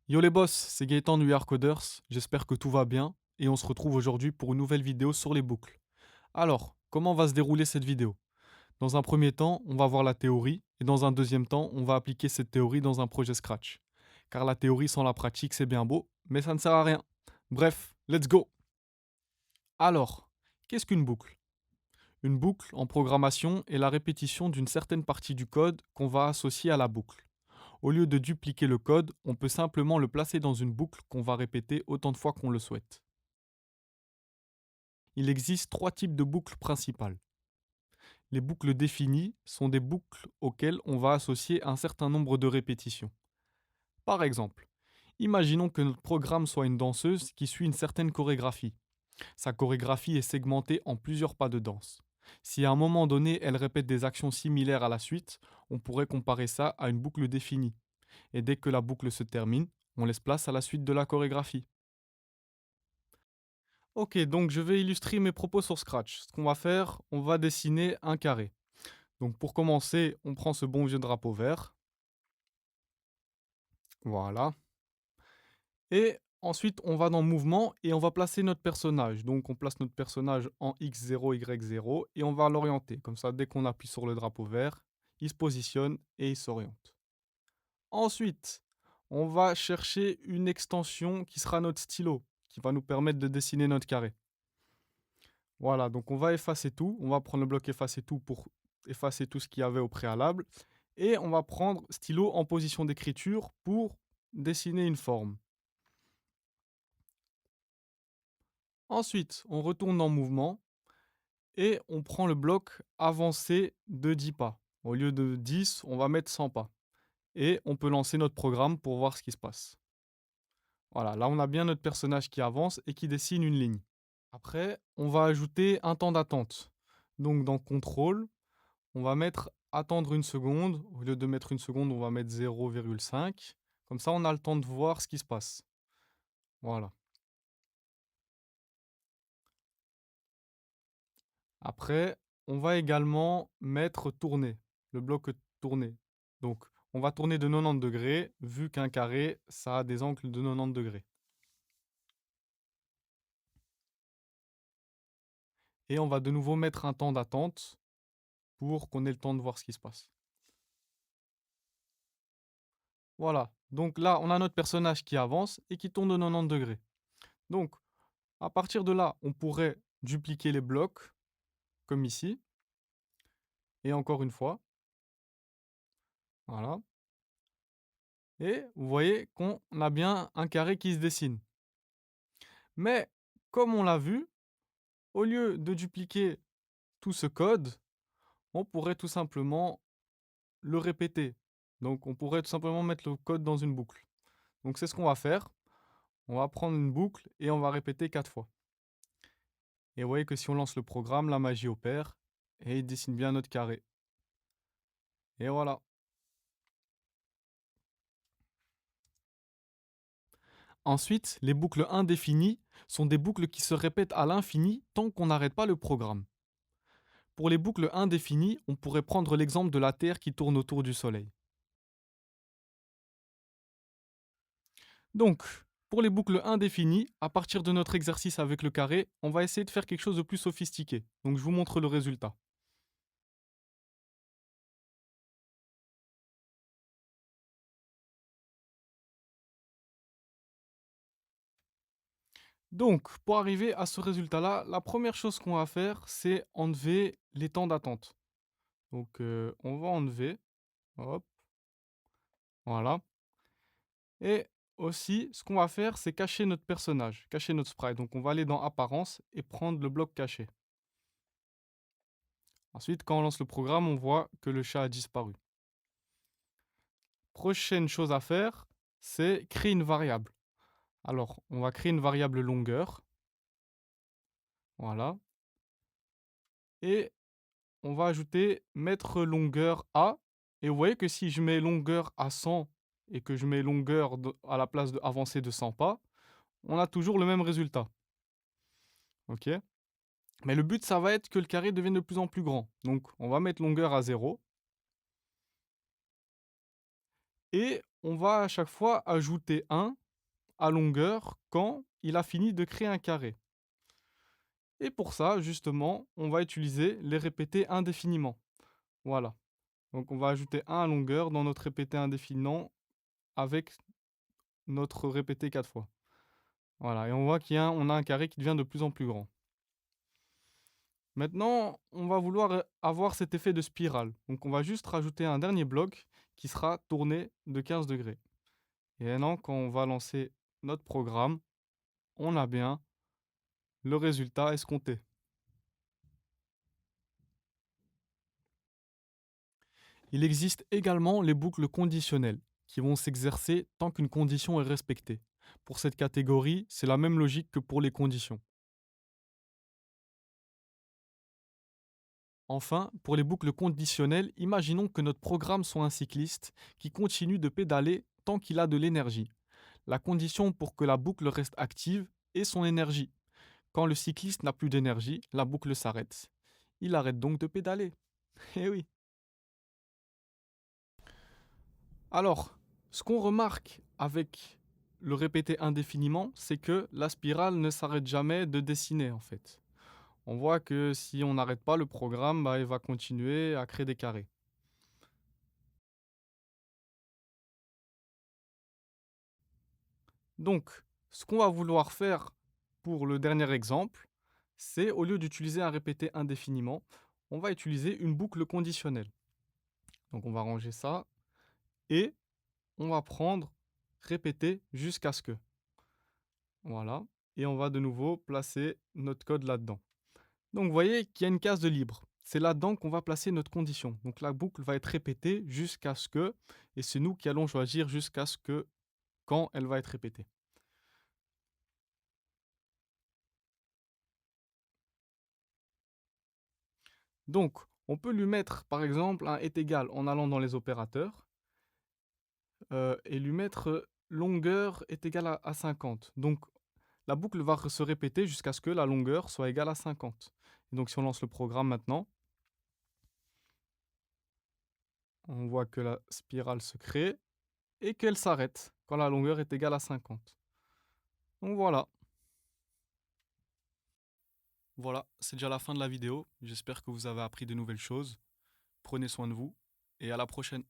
Yo les boss, c'est Gaëtan de We Are Coders, j'espère que tout va bien et on se retrouve aujourd'hui pour une nouvelle vidéo sur les boucles. Alors, comment va se dérouler cette vidéo? Dans un premier temps, on va voir la théorie et dans un deuxième temps, on va appliquer cette théorie dans un projet Scratch. Car la théorie sans la pratique, c'est bien beau, mais ça ne sert à rien. Bref, let's go! Alors, qu'est-ce qu'une boucle? Une boucle en programmation est la répétition d'une certaine partie du code qu'on va associer à la boucle. Au lieu de dupliquer le code, on peut simplement le placer dans une boucle qu'on va répéter autant de fois qu'on le souhaite. Il existe trois types de boucles principales. Les boucles définies sont des boucles auxquelles on va associer un certain nombre de répétitions. Par exemple, imaginons que notre programme soit une danseuse qui suit une certaine chorégraphie. Sa chorégraphie est segmentée en plusieurs pas de danse. Si à un moment donné elle répète des actions similaires à la suite, on pourrait comparer ça à une boucle définie. Et dès que la boucle se termine, on laisse place à la suite de la chorégraphie. Ok, donc je vais illustrer mes propos sur Scratch. Ce qu'on va faire, on va dessiner un carré. Donc pour commencer, on prend ce bon vieux drapeau vert. Voilà. Et ensuite, on va dans Mouvement et on va placer notre personnage. Donc on place notre personnage en X0, Y0 et on va l'orienter. Comme ça, dès qu'on appuie sur le drapeau vert, il se positionne et il s'oriente. Ensuite, on va chercher une extension qui sera notre stylo, qui va nous permettre de dessiner notre carré. Voilà, donc on va effacer tout. On va prendre le bloc effacer tout pour effacer tout ce qu'il y avait au préalable. Et on va prendre stylo en position d'écriture pour dessiner une forme. Ensuite, on retourne dans mouvement et on prend le bloc avancé de 10 pas. Au lieu de 10, on va mettre 100 pas. Et on peut lancer notre programme pour voir ce qui se passe. Voilà, là on a bien notre personnage qui avance et qui dessine une ligne. Après, on va ajouter un temps d'attente. Donc dans contrôle, on va mettre attendre une seconde. Au lieu de mettre une seconde, on va mettre 0,5. Comme ça, on a le temps de voir ce qui se passe. Voilà. Après, on va également mettre tourner, le bloc tourner. Donc, on va tourner de 90 degrés, vu qu'un carré, ça a des angles de 90 degrés. Et on va de nouveau mettre un temps d'attente pour qu'on ait le temps de voir ce qui se passe. Voilà. Donc là, on a notre personnage qui avance et qui tourne de 90 degrés. Donc, à partir de là, on pourrait dupliquer les blocs, comme ici. Et encore une fois. Voilà. Et vous voyez qu'on a bien un carré qui se dessine. Mais, comme on l'a vu, au lieu de dupliquer tout ce code, on pourrait tout simplement le répéter. Donc, on pourrait tout simplement mettre le code dans une boucle. Donc, c'est ce qu'on va faire. On va prendre une boucle et on va répéter 4 fois. Et vous voyez que si on lance le programme, la magie opère et il dessine bien notre carré. Et voilà. Ensuite, les boucles indéfinies sont des boucles qui se répètent à l'infini tant qu'on n'arrête pas le programme. Pour les boucles indéfinies, on pourrait prendre l'exemple de la Terre qui tourne autour du Soleil. Donc, pour les boucles indéfinies, à partir de notre exercice avec le carré, on va essayer de faire quelque chose de plus sophistiqué. Donc, je vous montre le résultat. Donc, pour arriver à ce résultat-là, la première chose qu'on va faire, c'est enlever les temps d'attente. Donc, on va enlever. Hop, voilà. Et aussi, ce qu'on va faire, c'est cacher notre personnage, cacher notre sprite. Donc, on va aller dans Apparence et prendre le bloc caché. Ensuite, quand on lance le programme, on voit que le chat a disparu. Prochaine chose à faire, c'est créer une variable. Alors, on va créer une variable longueur. Voilà. Et on va ajouter mettre longueur à. Et vous voyez que si je mets longueur à 100 et que je mets longueur à la place de avancée de 100 pas, on a toujours le même résultat. Ok. Mais le but, ça va être que le carré devienne de plus en plus grand. Donc, on va mettre longueur à 0. Et on va à chaque fois ajouter 1 à longueur quand il a fini de créer un carré. Et pour ça, justement, on va utiliser les répétés indéfiniment. Voilà. Donc on va ajouter 1 à longueur dans notre répété indéfiniment avec notre répété 4 fois. Voilà, et on voit on a un carré qui devient de plus en plus grand. Maintenant, on va vouloir avoir cet effet de spirale. Donc on va juste rajouter un dernier bloc qui sera tourné de 15 degrés. Et maintenant, quand on va lancer notre programme, on a bien le résultat escompté. Il existe également les boucles conditionnelles, qui vont s'exercer tant qu'une condition est respectée. Pour cette catégorie, c'est la même logique que pour les conditions. Enfin, pour les boucles conditionnelles, imaginons que notre programme soit un cycliste qui continue de pédaler tant qu'il a de l'énergie. La condition pour que la boucle reste active est son énergie. Quand le cycliste n'a plus d'énergie, la boucle s'arrête. Il arrête donc de pédaler. Eh oui. Alors, ce qu'on remarque avec le répéter indéfiniment, c'est que la spirale ne s'arrête jamais de dessiner en fait. On voit que si on n'arrête pas le programme, bah, il va continuer à créer des carrés. Donc, ce qu'on va vouloir faire pour le dernier exemple, c'est au lieu d'utiliser un répété indéfiniment, on va utiliser une boucle conditionnelle. Donc on va ranger ça et on va prendre répéter jusqu'à ce que. Voilà. Et on va de nouveau placer notre code là-dedans. Donc vous voyez qu'il y a une case de libre. C'est là-dedans qu'on va placer notre condition. Donc la boucle va être répétée jusqu'à ce que, et c'est nous qui allons choisir jusqu'à ce que, quand elle va être répétée. Donc, on peut lui mettre, par exemple, un est égal en allant dans les opérateurs et lui mettre longueur est égal à 50. Donc, la boucle va se répéter jusqu'à ce que la longueur soit égale à 50. Et donc, si on lance le programme maintenant, on voit que la spirale se crée et qu'elle s'arrête quand la longueur est égale à 50. Donc voilà. Voilà, c'est déjà la fin de la vidéo. J'espère que vous avez appris de nouvelles choses. Prenez soin de vous et à la prochaine.